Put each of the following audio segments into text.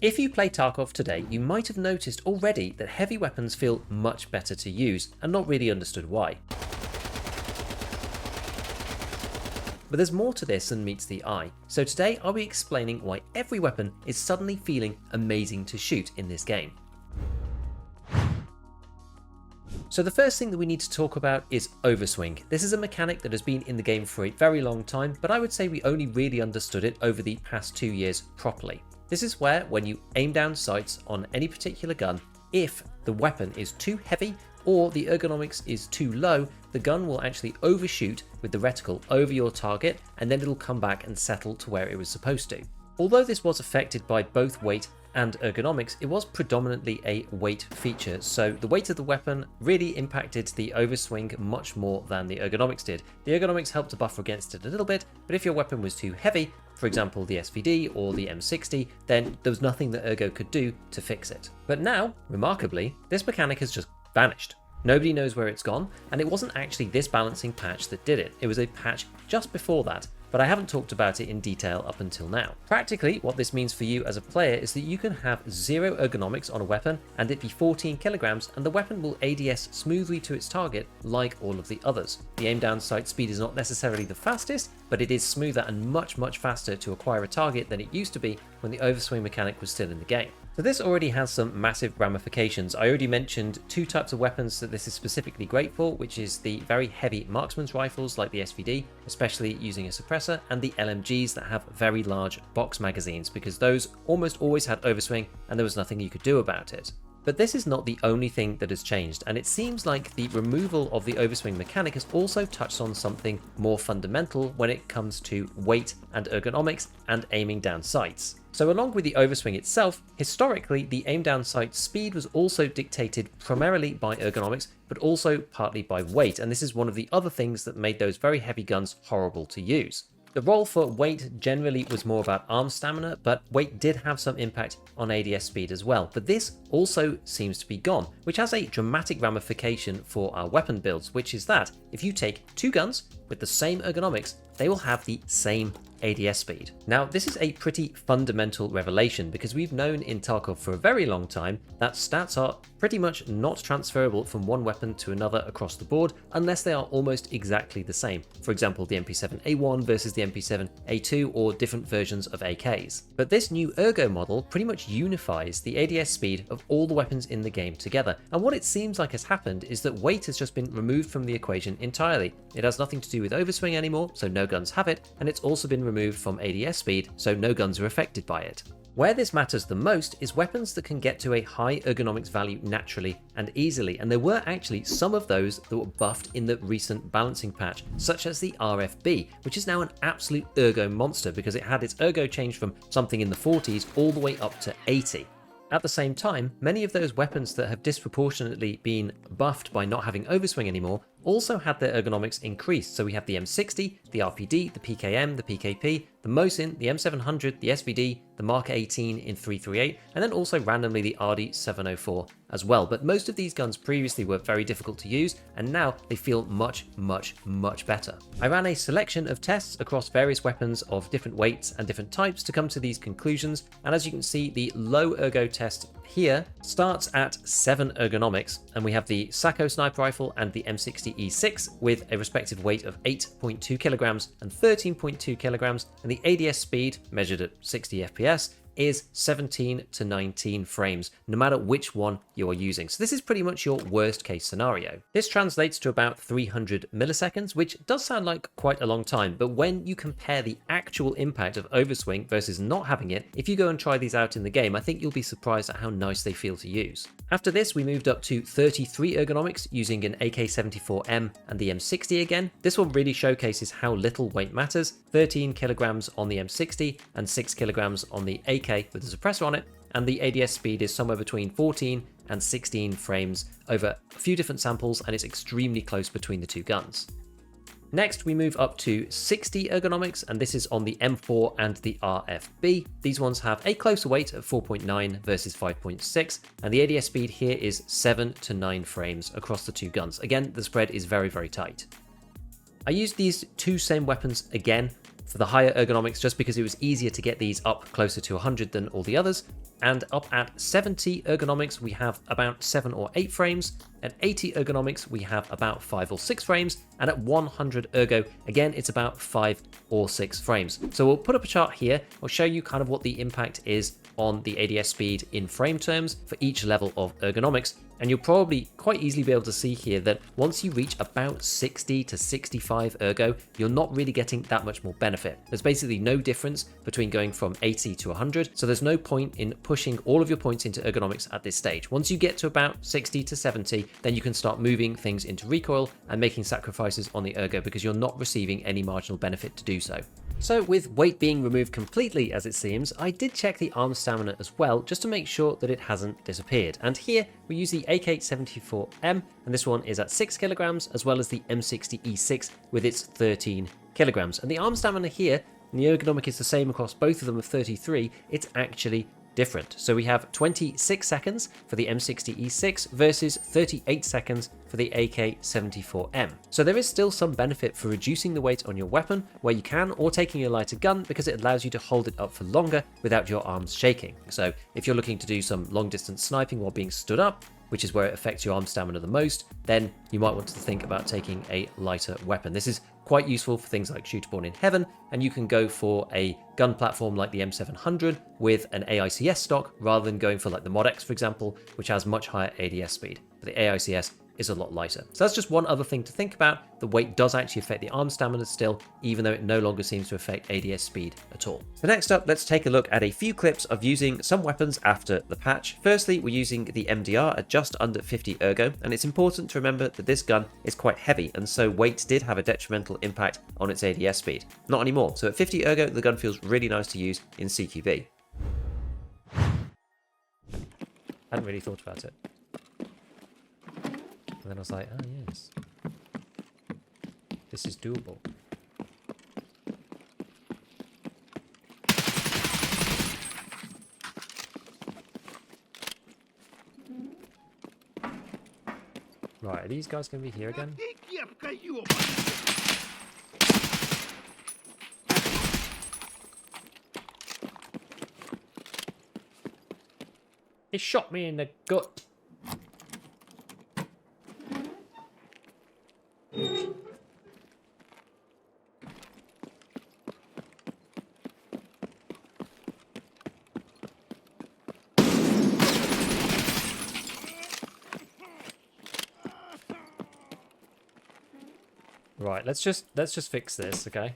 If you play Tarkov today, you might have noticed already that heavy weapons feel much better to use, and not really understood why. But there's more to this than meets the eye, so today I'll be explaining why every weapon is suddenly feeling amazing to shoot in this game. So the first thing that we need to talk about is overswing. This is a mechanic that has been in the game for a very long time, but I would say we only really understood it over the past 2 years properly. This is where, when you aim down sights on any particular gun, if the weapon is too heavy or the ergonomics is too low, the gun will actually overshoot with the reticle over your target, and then it'll come back and settle to where it was supposed to. Although this was affected by both weight and ergonomics, it was predominantly a weight feature, so the weight of the weapon really impacted the overswing much more than the ergonomics did. The ergonomics helped to buffer against it a little bit, but if your weapon was too heavy, for example the SVD or the M60, then there was nothing that Ergo could do to fix it. But now, remarkably, this mechanic has just vanished. Nobody knows where it's gone, and it wasn't actually this balancing patch that did it. It was a patch just before that, but I haven't talked about it in detail up until now. Practically, what this means for you as a player is that you can have 0 ergonomics on a weapon and it be 14 kilograms, and the weapon will ADS smoothly to its target like all of the others. The aim down sight speed is not necessarily the fastest, but it is smoother and much faster to acquire a target than it used to be when the overswing mechanic was still in the game. So this already has some massive ramifications. I already mentioned 2 types of weapons that this is specifically great for, which is the very heavy marksman's rifles like the SVD, especially using a suppressor, and the LMGs that have very large box magazines, because those almost always had overswing and there was nothing you could do about it. But this is not the only thing that has changed, and it seems like the removal of the overswing mechanic has also touched on something more fundamental when it comes to weight and ergonomics and aiming down sights. So along with the overswing itself, historically the aim down sight speed was also dictated primarily by ergonomics, but also partly by weight, and this is one of the other things that made those very heavy guns horrible to use. The role for weight generally was more about arm stamina, but weight did have some impact on ADS speed as well. But this also seems to be gone, which has a dramatic ramification for our weapon builds, which is that if you take 2 guns with the same ergonomics, they will have the same ADS speed. Now, this is a pretty fundamental revelation because we've known in Tarkov for a very long time that stats are pretty much not transferable from one weapon to another across the board unless they are almost exactly the same. For example, the MP7A1 versus the MP7A2 or different versions of AKs. But this new Ergo model pretty much unifies the ADS speed of all the weapons in the game together. And what it seems like has happened is that weight has just been removed from the equation entirely. It has nothing to do with overswing anymore, so no guns have it, and it's also been removed from ADS speed, so no guns are affected by it. Where this matters the most is weapons that can get to a high ergonomics value naturally and easily, and there were actually some of those that were buffed in the recent balancing patch, such as the RFB, which is now an absolute ergo monster because it had its ergo changed from something in the 40s all the way up to 80. At the same time, many of those weapons that have disproportionately been buffed by not having overswing anymore also had their ergonomics increased. So we have the M60, the RPD, the PKM, the PKP, the Mosin, the M700, the SVD, the Mark 18 in 338, and then also randomly the RD704 as well. But most of these guns previously were very difficult to use, and now they feel much better. I ran a selection of tests across various weapons of different weights and different types to come to these conclusions, and as you can see, the low ergo test here starts at 7 ergonomics, and we have the Sacco sniper rifle and the M60E6 with a respective weight of 8.2 kilograms and 13.2 kilograms, and the ADS speed, measured at 60 FPS, is 17 to 19 frames, no matter which one you're using. So this is pretty much your worst case scenario. This translates to about 300 milliseconds, which does sound like quite a long time, but when you compare the actual impact of overswing versus not having it, if you go and try these out in the game, I think you'll be surprised at how nice they feel to use. After this, we moved up to 33 ergonomics using an AK-74M and the M60 again. This one really showcases how little weight matters, 13 kilograms on the M60 and 6 kilograms on the AK with a suppressor on it, and the ADS speed is somewhere between 14 and 16 frames over a few different samples, and it's extremely close between the 2 guns. Next, we move up to 60 ergonomics, and this is on the M4 and the RFB. These ones have a closer weight of 4.9 versus 5.6, and the ADS speed here is 7 to 9 frames across the 2 guns. Again, the spread is very tight. I used these 2 same weapons again for the higher ergonomics just because it was easier to get these up closer to 100 than all the others. And up at 70 ergonomics, we have about 7 or 8 frames. At 80 ergonomics, we have about 5 or 6 frames. And at 100 ergo, again, it's about 5 or 6 frames. So we'll put up a chart here. I'll show you kind of what the impact is on the ADS speed in frame terms for each level of ergonomics. And you'll probably quite easily be able to see here that once you reach about 60 to 65 ergo, you're not really getting that much more benefit. There's basically no difference between going from 80 to 100, so there's no point in pushing all of your points into ergonomics at this stage. Once you get to about 60 to 70, then you can start moving things into recoil and making sacrifices on the ergo because you're not receiving any marginal benefit to do so. So with weight being removed completely as it seems, I did check the arm stamina as well just to make sure that it hasn't disappeared. And here we use the AK-74M, and this one is at 6 kilograms, as well as the M60E6 with its 13 kilograms. And the arm stamina here, and the ergonomic is the same across both of them of 33, it's actually different. So we have 26 seconds for the M60E6 versus 38 seconds for the AK-74M. So there is still some benefit for reducing the weight on your weapon where you can, or taking a lighter gun, because it allows you to hold it up for longer without your arms shaking. So if you're looking to do some long distance sniping while being stood up, which is where it affects your arm stamina the most, then you might want to think about taking a lighter weapon. This is quite useful for things like Shooterborn in Heaven, and you can go for a gun platform like the M700 with an AICS stock rather than going for like the Mod X, for example, which has much higher ADS speed. But the AICS is a lot lighter. So that's just one other thing to think about. The weight does actually affect the arm stamina still, even though it no longer seems to affect ADS speed at all. So next up, let's take a look at a few clips of using some weapons after the patch. Firstly, we're using the MDR at just under 50 ergo, and it's important to remember that this gun is quite heavy, and so weight did have a detrimental impact on its ADS speed. Not anymore. So at 50 ergo, the gun feels really nice to use in CQB. Hadn't really thought about it. And then I was like, oh yes, this is doable. Right, are these guys going to be here again? He shot me in the gut. Right, let's just fix this, okay?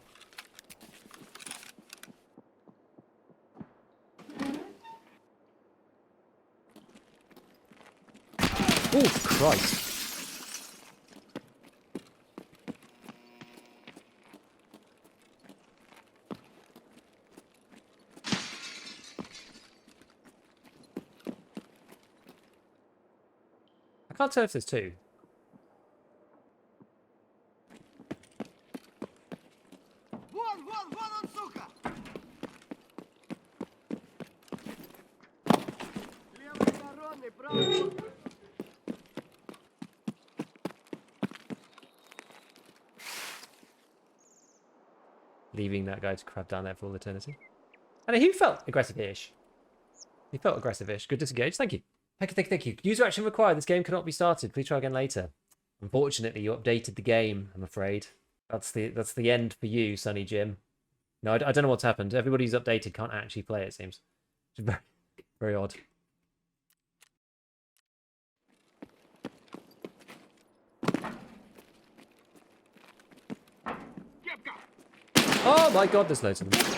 Oh, Christ. I can't tell if there's two. Leaving that guy to crab down there for all eternity. And he felt aggressive-ish. He felt aggressive-ish. Good disengage. Thank you. Thank you. User action required. This game cannot be started. Please try again later. Unfortunately, you updated the game, I'm afraid. That's the end for you, Sonny Jim. No, I don't know what's happened. Everybody who's updated can't actually play, it seems. It's very, very odd. Oh my god, there's loads of them.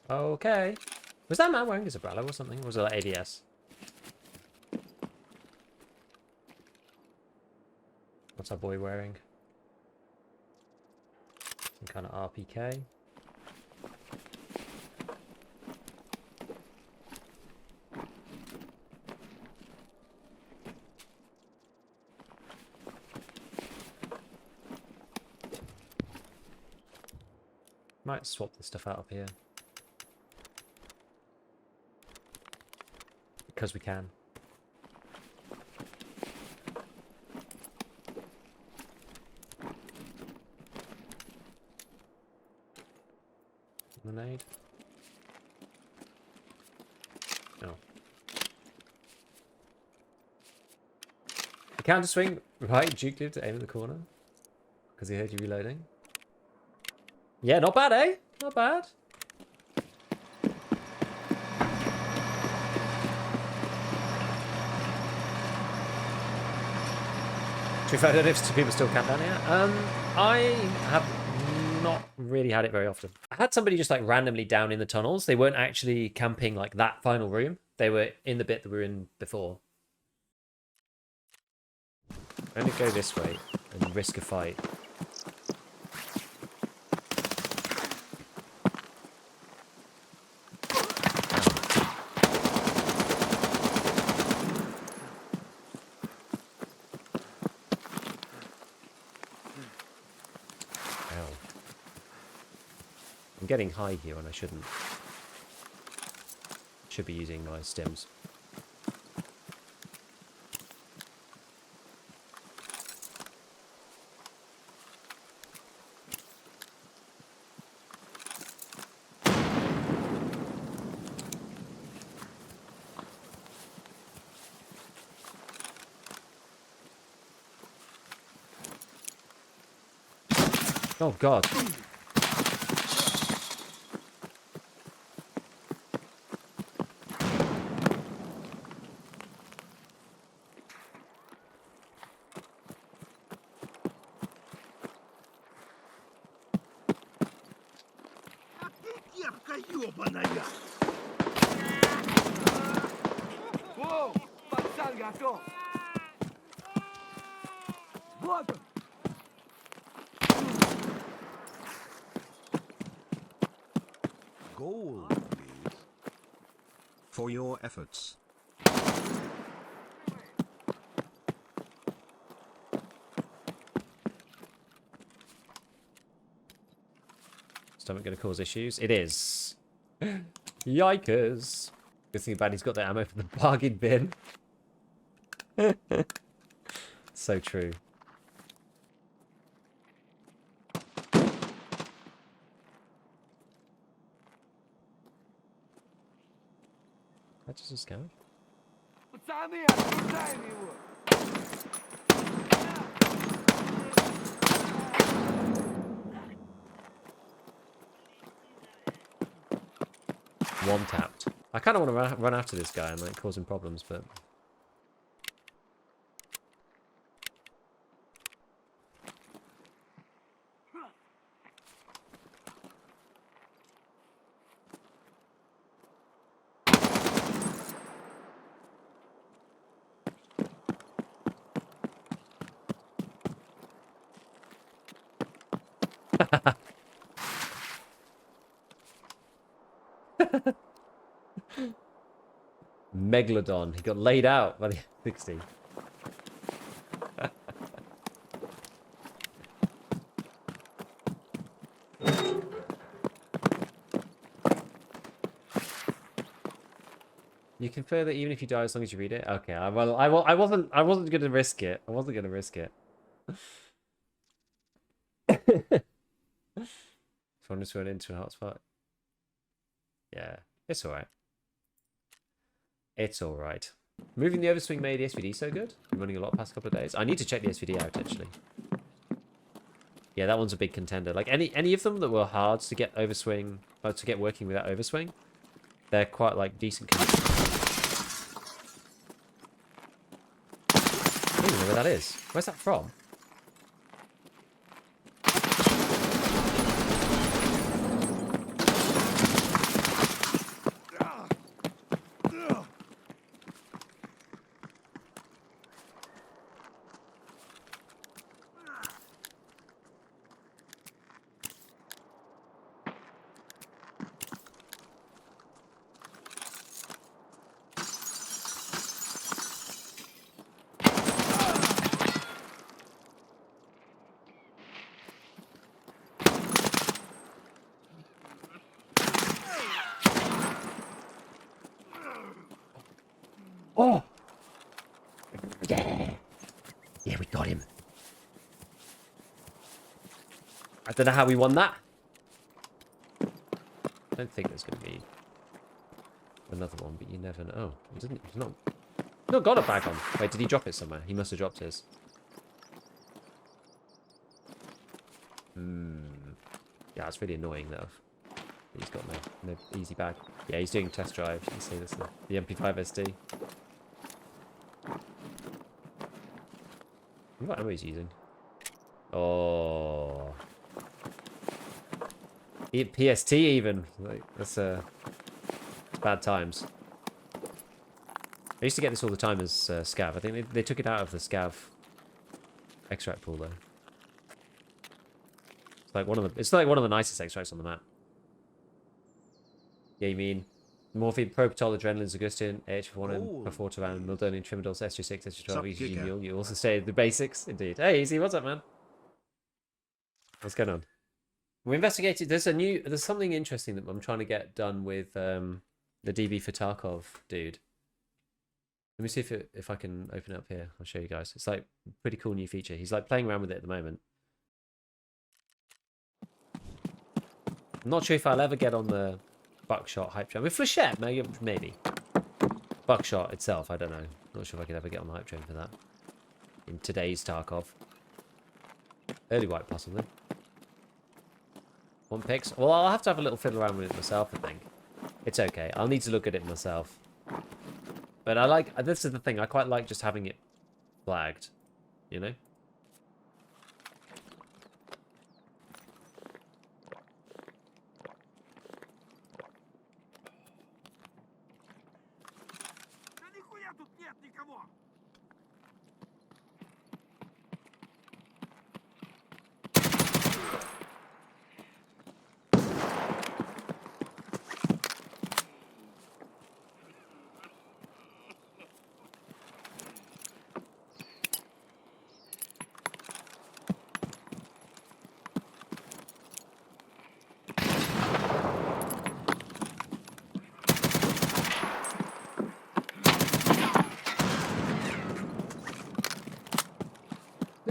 Okay. Was that man wearing his umbrella or something? Or was it like ADS? What's our boy wearing? Some kind of RPK. Might swap this stuff out up here. Because we can. Grenade. Oh. The counter swing, right? Duke did to aim at the corner. Because he heard you reloading. Yeah, not bad, eh? Not bad. To be fair, I don't know if people still camp down here. I have not really had it very often. I had somebody just like randomly down in the tunnels. They weren't actually camping like that final room. They were in the bit that we were in before. I'm going to go this way and risk a fight. I'm getting high here when I shouldn't. Should be using my stims. Oh god. Gold, please. For your efforts. Stomach going to cause issues? It is. Yikers. Good thing about he's got the ammo for the bargain bin. So true. That's just a scout. One tapped. I kind of want to run after this guy and like cause him problems, but Megalodon. He got laid out by the 60. You confer that even if you die, as long as you read it. Okay, I wasn't gonna risk it. I wasn't gonna risk it. So I'm just going into a hotspot. Yeah, it's all right. It's all right. Moving the overswing made the SVD so good. I'm running a lot past couple of days. I need to check the SVD out actually. Yeah, that one's a big contender. Like any of them that were hard to get overswing, to get working without overswing, they're quite like decent. I don't even know where that is. Where's that from? I don't know how we won that. I don't think there's going to be another one, but you never know. Oh, he doesn't. He's not got a bag on. Wait, did he drop it somewhere? He must have dropped his. Yeah, it's really annoying though. He's got no easy bag. Yeah, he's doing test drive. You can see this, the MP5 SD. What ammo he's using? Oh, PST even. Like, that's bad times. I used to get this all the time as scav. I think they took it out of the scav extract pool though. It's like one of the nicest extracts on the map. Yeah, you mean morphine, propitol, adrenaline, Zagustin, AH1, Perfortavan, Mildonian, Trimadols, SG6, SG12, EGG Mule. You also say the basics, indeed. Hey, Easy, what's up, man? What's going on? We investigated. There's something interesting that I'm trying to get done with the DB for Tarkov dude. Let me see if I can open it up here. I'll show you guys. It's like a pretty cool new feature. He's like playing around with it at the moment. I'm not sure if I'll ever get on the buckshot hype train. With Flechette, maybe. Buckshot itself, I don't know. Not sure if I could ever get on the hype train for that. In today's Tarkov. Early white, possibly. One picks. Well, I'll have to have a little fiddle around with it myself, I think. It's okay. I'll need to look at it myself. But I like... This is the thing. I quite like just having it flagged. You know?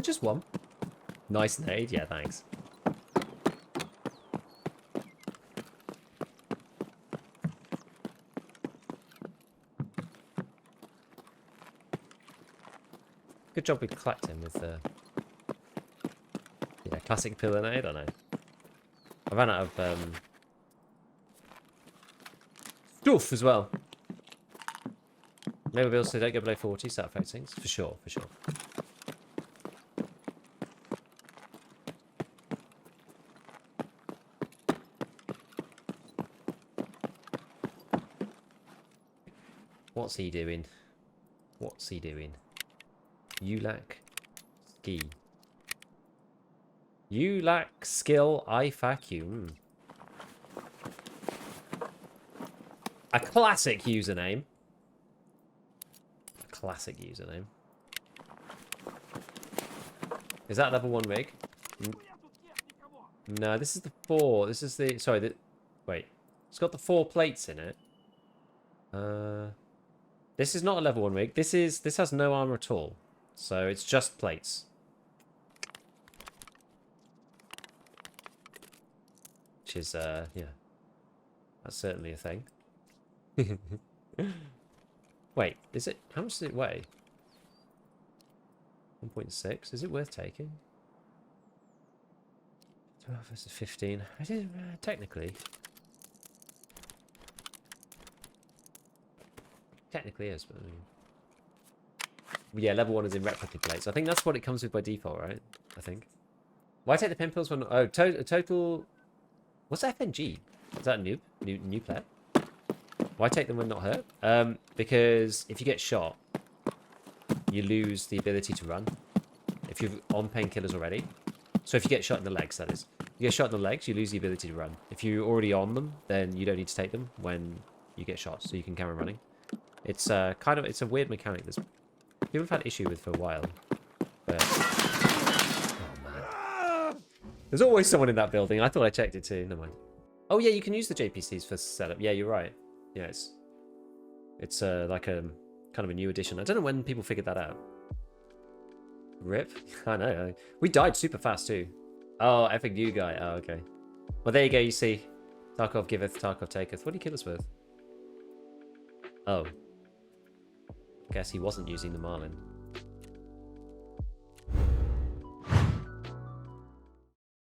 Just one. Nice nade. Yeah, thanks. Good job with collecting with the classic pillar nade. I know. I ran out of stuff as well. Maybe also don't go below 40. So that affects things for sure. For sure. What's he doing? What's he doing? You lack ski. You lack skill, I fuck you. A classic username. A classic username. Is that level 1 rig? No, this is the 4. This is the... Sorry, wait. It's got the 4 plates in it. This is not a level 1 rig. This has no armor at all. So it's just plates. Which is, yeah. That's certainly a thing. Wait, is it... How much does it weigh? 1.6. Is it worth taking? 12 versus 15. I did technically. Technically is, but I mean... Yeah, level 1 is in replica plates. I think that's what it comes with by default, right? I think. Why take the pin pills when... Oh, total... What's FNG? Is that a new player? Why take them when not hurt? Because if you get shot, you lose the ability to run. If you're on painkillers already. So if you get shot in the legs, that is. You get shot in the legs, you lose the ability to run. If you're already on them, then you don't need to take them when you get shot, so you can carry on running. It's it's a weird mechanic that people have had issue with for a while. But oh man, there's always someone in that building. I thought I checked it too. Never mind. Oh yeah, you can use the JPCs for setup. Yeah, you're right. Yeah, it's like a kind of a new addition. I don't know when people figured that out. RIP. I know. We died super fast too. Oh, epic new guy. Oh, okay. Well, there you go. You see, Tarkov giveth, Tarkov taketh. What did he kill us with? Oh, guess he wasn't using the Marlin.